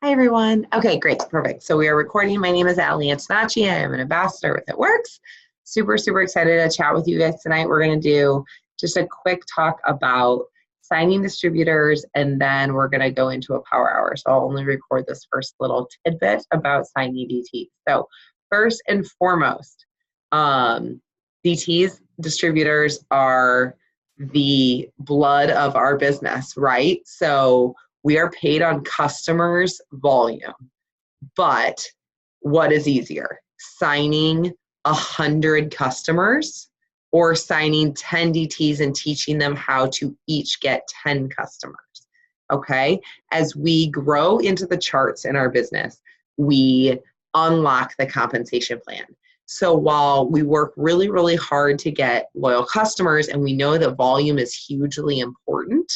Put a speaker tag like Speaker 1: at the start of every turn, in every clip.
Speaker 1: Hi, everyone. Okay, great. Perfect. So we are recording. My name is Allie Antonacci. I am an ambassador with It Works. Super, super excited to chat with you guys tonight. We're going to do just a quick talk about signing distributors, and then we're going to go into a power hour. So I'll only record this first little tidbit about signing DTs. So first and foremost, DTs, distributors, are the blood of our business, right? So we are paid on customers' volume. But what is easier, signing 100 customers or signing 10 DTs and teaching them how to each get 10 customers? Okay. As we grow into the charts in our business, we unlock the compensation plan. So while we work really, really hard to get loyal customers, and we know that volume is hugely important,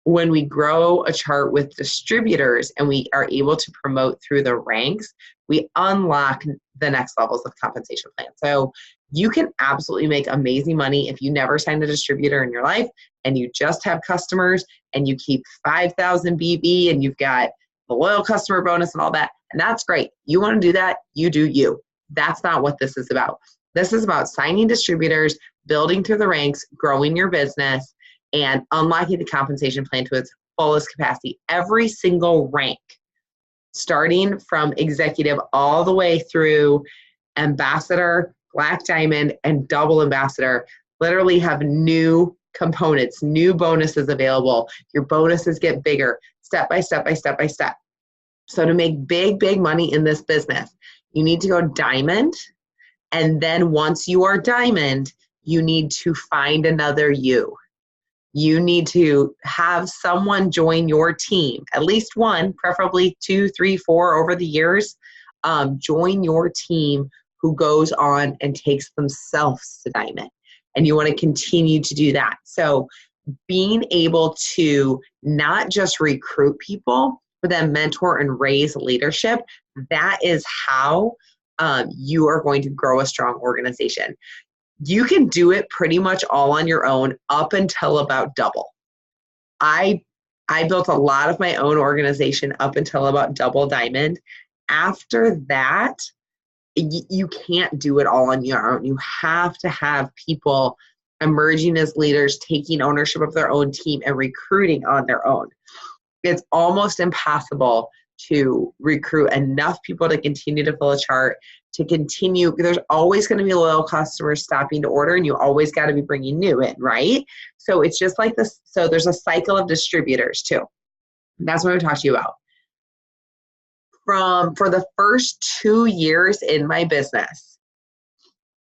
Speaker 1: when we grow a chart with distributors and we are able to promote through the ranks, we unlock the next levels of compensation plan. So you can absolutely make amazing money if you never signed a distributor in your life and you just have customers and you keep 5,000 BB and you've got the loyal customer bonus and all that. And that's great. You want to do that, you do you. That's not what this is about. This is about signing distributors, building through the ranks, growing your business, and unlocking the compensation plan to its fullest capacity. Every single rank, starting from executive all the way through ambassador, black diamond, and double ambassador, literally have new components, new bonuses available. Your bonuses get bigger step by step by step by step. So to make big, big money in this business, you need to go diamond. And then once you are diamond, you need to find another you. You need to have someone join your team, at least one, preferably 2, 3, 4 over the years, join your team who goes on and takes themselves to diamond. And you want to continue to do that. So being able to not just recruit people, but then mentor and raise leadership, that is how you are going to grow a strong organization. You can do it pretty much all on your own up until about double. I built a lot of my own organization up until about double diamond. After that, you can't do it all on your own. You have to have people emerging as leaders, taking ownership of their own team and recruiting on their own. It's almost impossible to recruit enough people to continue to fill a chart, to continue. There's always going to be loyal customers stopping to order, and you always got to be bringing new in, right? So it's just like this. So there's a cycle of distributors too. That's what we talked to you about. For the first 2 years in my business,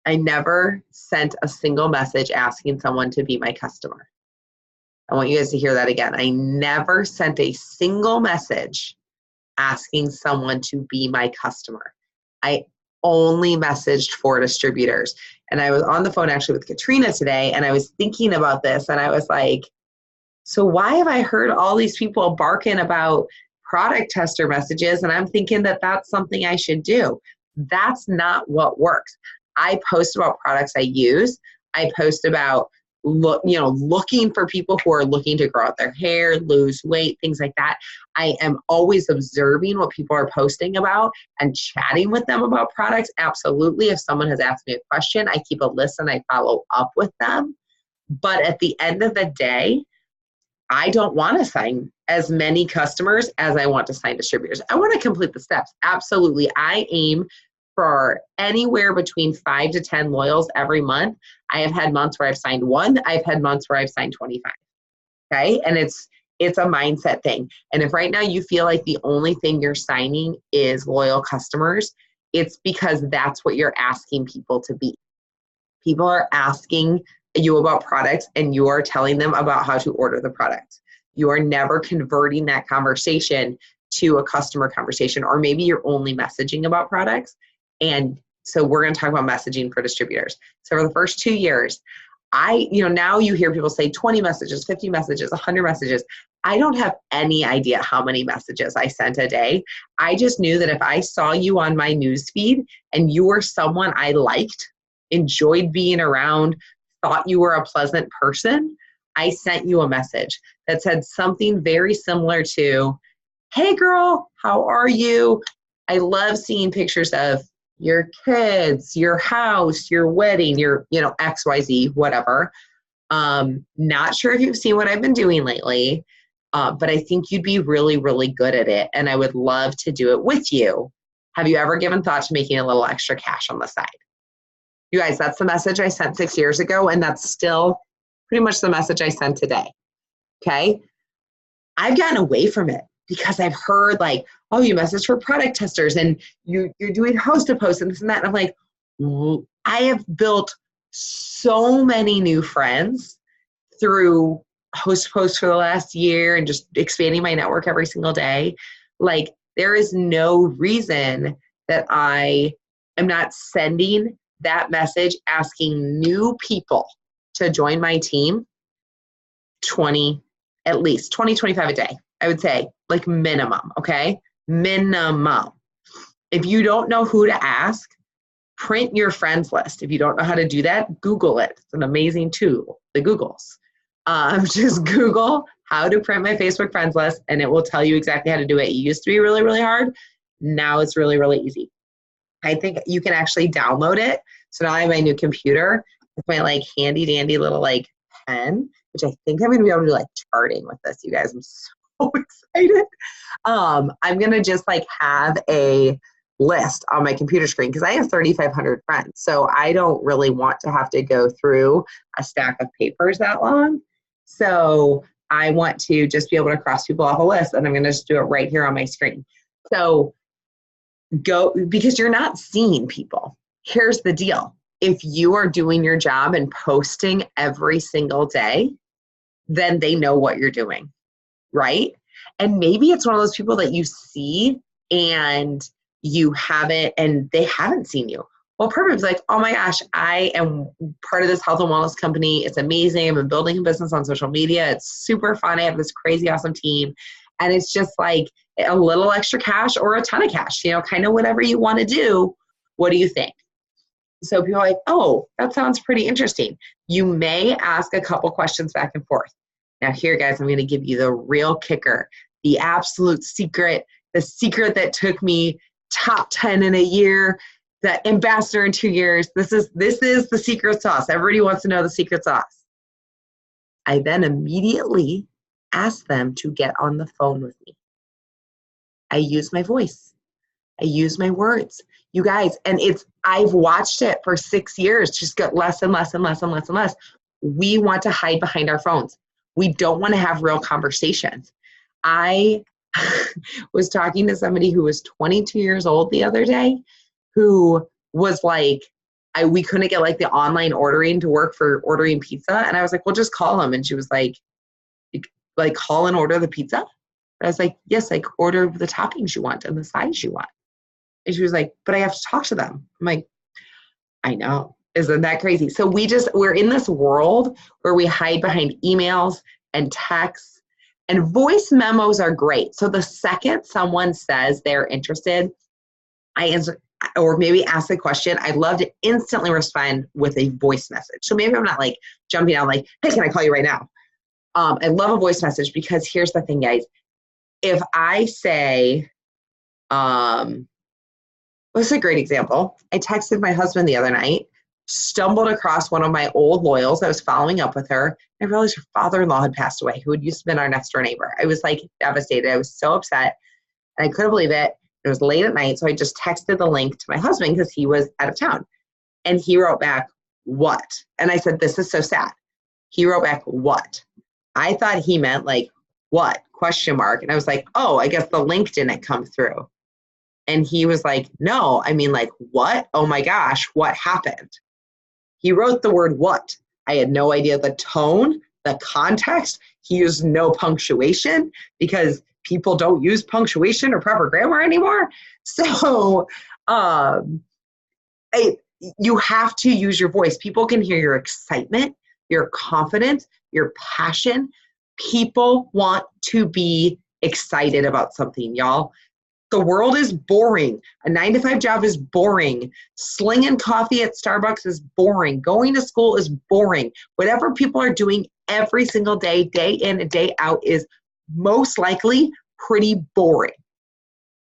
Speaker 1: I never sent a single message asking someone to be my customer. I want you guys to hear that again. I never sent a single message asking someone to be my customer. I only messaged for distributors. And I was on the phone actually with Katrina today, and I was thinking about this, and I was like, so why have I heard all these people barking about product tester messages? And I'm thinking that that's something I should do. That's not what works. I post about products I use. I post about looking for people who are looking to grow out their hair, lose weight, things like that. I am always observing what people are posting about and chatting with them about products. Absolutely. If someone has asked me a question, I keep a list and I follow up with them. But at the end of the day, I don't want to sign as many customers as I want to sign distributors. I want to complete the steps. Absolutely. I aim for anywhere between 5 to 10 loyals every month. I have had months where I've signed 1. I've had months where I've signed 25. Okay. And it's a mindset thing. And if right now you feel like the only thing you're signing is loyal customers, it's because that's what you're asking people to be. People are asking you about products and you are telling them about how to order the product. You are never converting that conversation to a customer conversation, or maybe you're only messaging about products. And so we're going to talk about messaging for distributors. So for the first 2 years, now you hear people say 20 messages, 50 messages, 100 messages. I don't have any idea how many messages I sent a day. I just knew that if I saw you on my newsfeed and you were someone I liked, enjoyed being around, thought you were a pleasant person, I sent you a message that said something very similar to, hey girl, how are you? I love seeing pictures of your kids, your house, your wedding, your, XYZ, whatever. Not sure if you've seen what I've been doing lately, but I think you'd be really, really good at it. And I would love to do it with you. Have you ever given thought to making a little extra cash on the side? You guys, that's the message I sent 6 years ago. And that's still pretty much the message I sent today. Okay. I've gotten away from it because I've heard like, oh, you message for product testers and you're doing host-to-post and this and that. And I'm like, I have built so many new friends through host-to-post for the last year and just expanding my network every single day. Like, there is no reason that I am not sending that message asking new people to join my team 20, at least 20, 25 a day. I would say like minimum, okay? Minimum. If you don't know who to ask, print your friends list. If you don't know how to do that, Google it. It's an amazing tool, the Googles. Just Google how to print my Facebook friends list and it will tell you exactly how to do it. It used to be really, really hard. Now it's really, really easy. I think you can actually download it. So now I have my new computer with my like handy dandy little like pen, which I think I'm going to be able to do like charting with this. You guys, I'm so excited. I'm going to just like have a list on my computer screen because I have 3,500 friends. So I don't really want to have to go through a stack of papers that long. So I want to just be able to cross people off a list and I'm going to just do it right here on my screen. So go, because you're not seeing people. Here's the deal. If you are doing your job and posting every single day, then they know what you're doing, right? And maybe it's one of those people that you see and you haven't, and they haven't seen you. Well, perfect. It's like, oh my gosh, I am part of this health and wellness company. It's amazing. I've been building a business on social media. It's super fun. I have this crazy, awesome team. And it's just like a little extra cash or a ton of cash, kind of whatever you want to do. What do you think? So people are like, oh, that sounds pretty interesting. You may ask a couple questions back and forth. Now here, guys, I'm going to give you the real kicker, the absolute secret, the secret that took me top 10 in a year, the ambassador in 2 years. This is the secret sauce. Everybody wants to know the secret sauce. I then immediately ask them to get on the phone with me. I use my voice. I use my words. You guys, and I've watched it for 6 years, just get less and less and less and less and less. We want to hide behind our phones. We don't want to have real conversations. I was talking to somebody who was 22 years old the other day who was like, we couldn't get like the online ordering to work for ordering pizza. And I was like, well, just call them. And she was like, call and order the pizza? And I was like, yes, like order the toppings you want and the size you want. And she was like, but I have to talk to them. I'm like, I know. Isn't that crazy? So we're in this world where we hide behind emails and texts, and voice memos are great. So the second someone says they're interested, I answer, or maybe ask a question, I'd love to instantly respond with a voice message. So maybe I'm not like jumping out like, hey, can I call you right now? I love a voice message because here's the thing, guys. If I say, what's a great example? I texted my husband the other night, stumbled across one of my old loyals. I was following up with her. I realized her father-in-law had passed away, who had used to be our next door neighbor. I was like devastated. I was so upset. And I couldn't believe it. It was late at night. So I just texted the link to my husband because he was out of town. And he wrote back, what? And I said, this is so sad. He wrote back, what? I thought he meant like, what? Question mark. And I was like, oh, I guess the link didn't come through. And he was like, no, I mean like, what? Oh my gosh, what happened? He wrote the word what. I had no idea the tone, the context. He used no punctuation because people don't use punctuation or proper grammar anymore. So you have to use your voice. People can hear your excitement, your confidence, your passion. People want to be excited about something, y'all. The world is boring. A 9-to-5 job is boring. Slinging coffee at Starbucks is boring. Going to school is boring. Whatever people are doing every single day, day in and day out, is most likely pretty boring.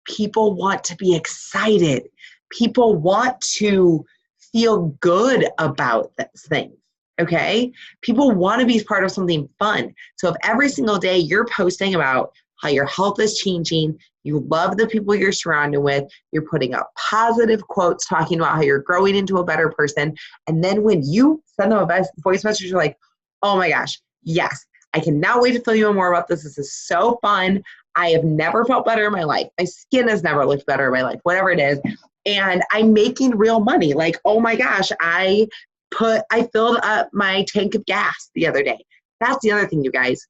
Speaker 1: People want to be excited. People want to feel good about this thing. Okay? People want to be part of something fun. So if every single day you're posting about how your health is changing, you love the people you're surrounded with, you're putting up positive quotes talking about how you're growing into a better person, and then when you send them a voice message, you're like, oh my gosh, yes, I cannot wait to tell you more about this. This is so fun. I have never felt better in my life. My skin has never looked better in my life, whatever it is. And I'm making real money. Like, oh my gosh, I filled up my tank of gas the other day. That's the other thing, you guys.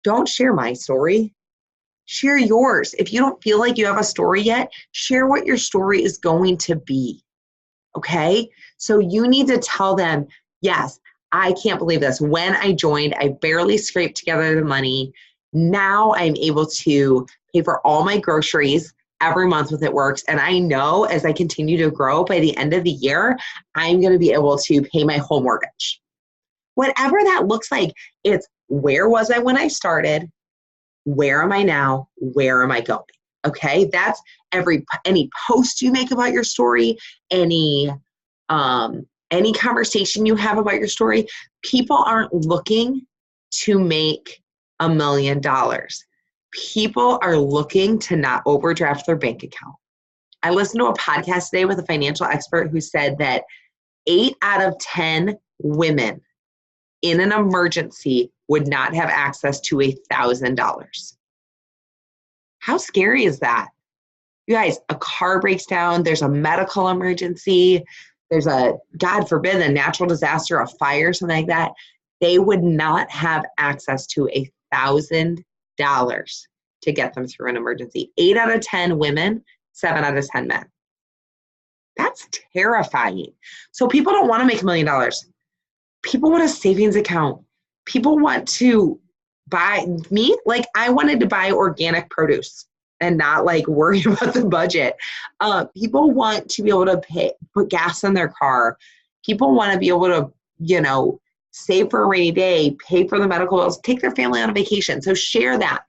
Speaker 1: Don't share my story. Share yours. If you don't feel like you have a story yet, share what your story is going to be. Okay? So you need to tell them, yes, I can't believe this. When I joined, I barely scraped together the money. Now I'm able to pay for all my groceries every month with It Works. And I know as I continue to grow, by the end of the year, I'm going to be able to pay my whole mortgage. Whatever that looks like, it's where was I when I started? Where am I now? Where am I going? Okay, that's any post you make about your story, any conversation you have about your story. People aren't looking to make $1 million. People are looking to not overdraft their bank account. I listened to a podcast today with a financial expert who said that 8 out of 10 women in an emergency would not have access to $1,000. How scary is that? You guys, a car breaks down, there's a medical emergency, there's a, God forbid, a natural disaster, a fire, something like that. They would not have access to $1,000 to get them through an emergency. 8 out of 10 women, 7 out of 10 men. That's terrifying. So people don't want to make $1 million. People want a savings account. People want to buy me. Like, I wanted to buy organic produce and not like worry about the budget. People want to be able to put gas in their car. People want to be able to, save for a rainy day, pay for the medical bills, take their family on a vacation. So share that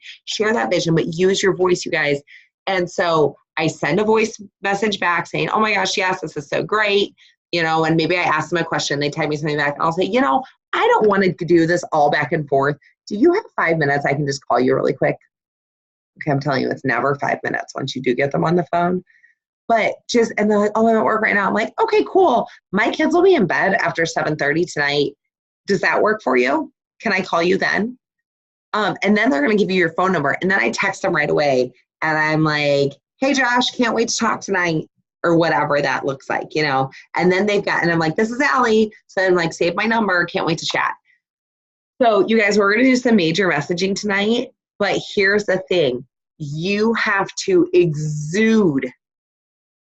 Speaker 1: vision, but use your voice, you guys. And so I send a voice message back saying, oh my gosh, yes, this is so great. And maybe I ask them a question, they type me something back, and I'll say, I don't want to do this all back and forth. Do you have 5 minutes? I can just call you really quick. Okay, I'm telling you, it's never 5 minutes once you do get them on the phone. But and they're like, oh, I'm at work right now. I'm like, okay, cool. My kids will be in bed after 7:30 tonight. Does that work for you? Can I call you then? And then they're going to give you your phone number. And then I text them right away. And I'm like, hey, Josh, can't wait to talk tonight. Or whatever that looks like, And then and I'm like, this is Allie. So I'm like, save my number. Can't wait to chat. So you guys, we're going to do some major messaging tonight. But here's the thing. You have to exude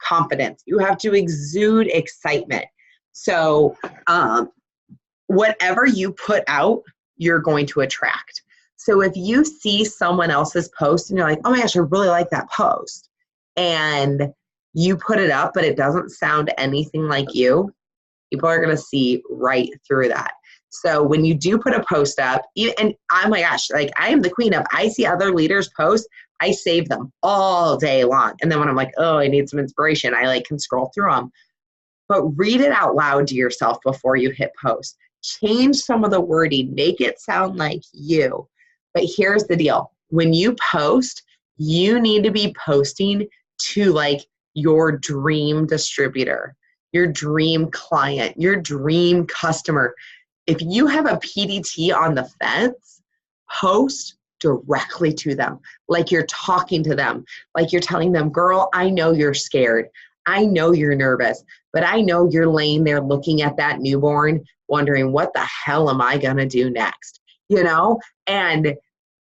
Speaker 1: confidence. You have to exude excitement. So whatever you put out, you're going to attract. So if you see someone else's post and you're like, oh my gosh, I really like that post. And you put it up, but it doesn't sound anything like you, people are going to see right through that. So when you do put a post up, and oh my gosh, like I am the queen of, I see other leaders post, I save them all day long. And then when I'm like, oh, I need some inspiration, I can scroll through them. But read it out loud to yourself before you hit post. Change some of the wording, make it sound like you. But here's the deal. When you post, you need to be posting to your dream distributor, your dream client, your dream customer. If you have a PDT on the fence, post directly to them, like you're talking to them, like you're telling them, girl, I know you're scared. I know you're nervous, but I know you're laying there looking at that newborn, wondering, what the hell am I going to do next? And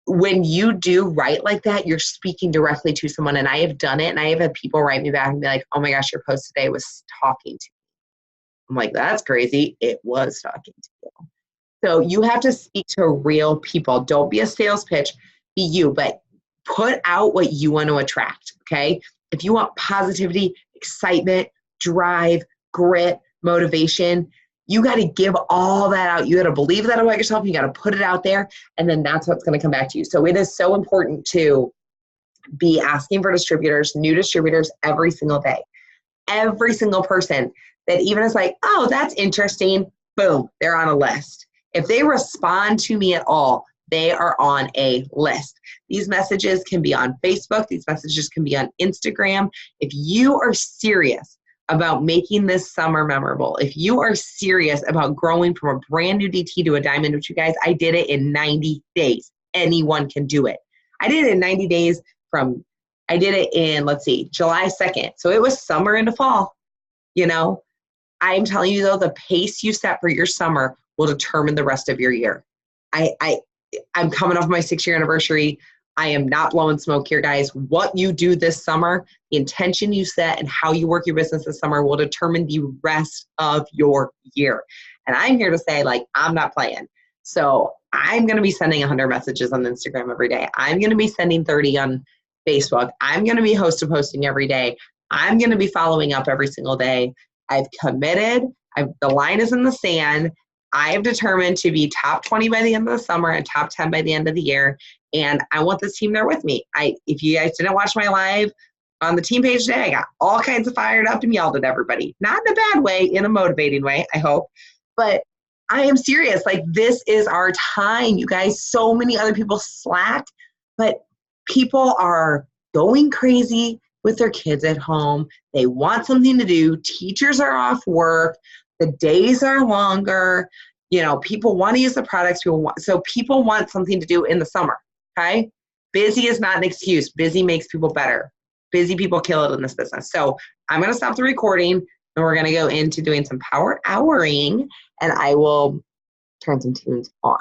Speaker 1: when you do write like that, you're speaking directly to someone. And I have done it. And I have had people write me back and be like, oh my gosh, your post today was talking to me. I'm like, that's crazy. It was talking to you. So you have to speak to real people. Don't be a sales pitch. Be you, but put out what you want to attract. Okay. If you want positivity, excitement, drive, grit, motivation, you got to give all that out. You got to believe that about yourself. You got to put it out there, and then that's what's going to come back to you. So it is so important to be asking for distributors, new distributors every single day. Every single person that even is like, oh, that's interesting, boom, they're on a list. If they respond to me at all, they are on a list. These messages can be on Facebook. These messages can be on Instagram. If you are serious about making this summer memorable, if you are serious about growing from a brand new DT to a diamond, which you guys, I did it in 90 days. Anyone can do it. I did it in 90 days I did it in, July 2nd. So it was summer into fall, I'm telling you though, the pace you set for your summer will determine the rest of your year. I'm coming off my 6-year anniversary. I am not blowing smoke here, guys. What you do this summer, the intention you set and how you work your business this summer will determine the rest of your year. And I'm here to say, I'm not playing. So I'm going to be sending 100 messages on Instagram every day. I'm going to be sending 30 on Facebook. I'm going to be posting every day. I'm going to be following up every single day. I've committed. The line is in the sand. I have determined to be top 20 by the end of the summer and top 10 by the end of the year. And I want this team there with me. If you guys didn't watch my live on the team page today, I got all kinds of fired up and yelled at everybody. Not in a bad way, in a motivating way, I hope. But I am serious. This is our time, you guys. So many other people slack, but people are going crazy with their kids at home. They want something to do. Teachers are off work. The days are longer. People want to use the products. So people want something to do in the summer, okay? Busy is not an excuse. Busy makes people better. Busy people kill it in this business. So I'm going to stop the recording, and we're going to go into doing some power houring, and I will turn some tunes on.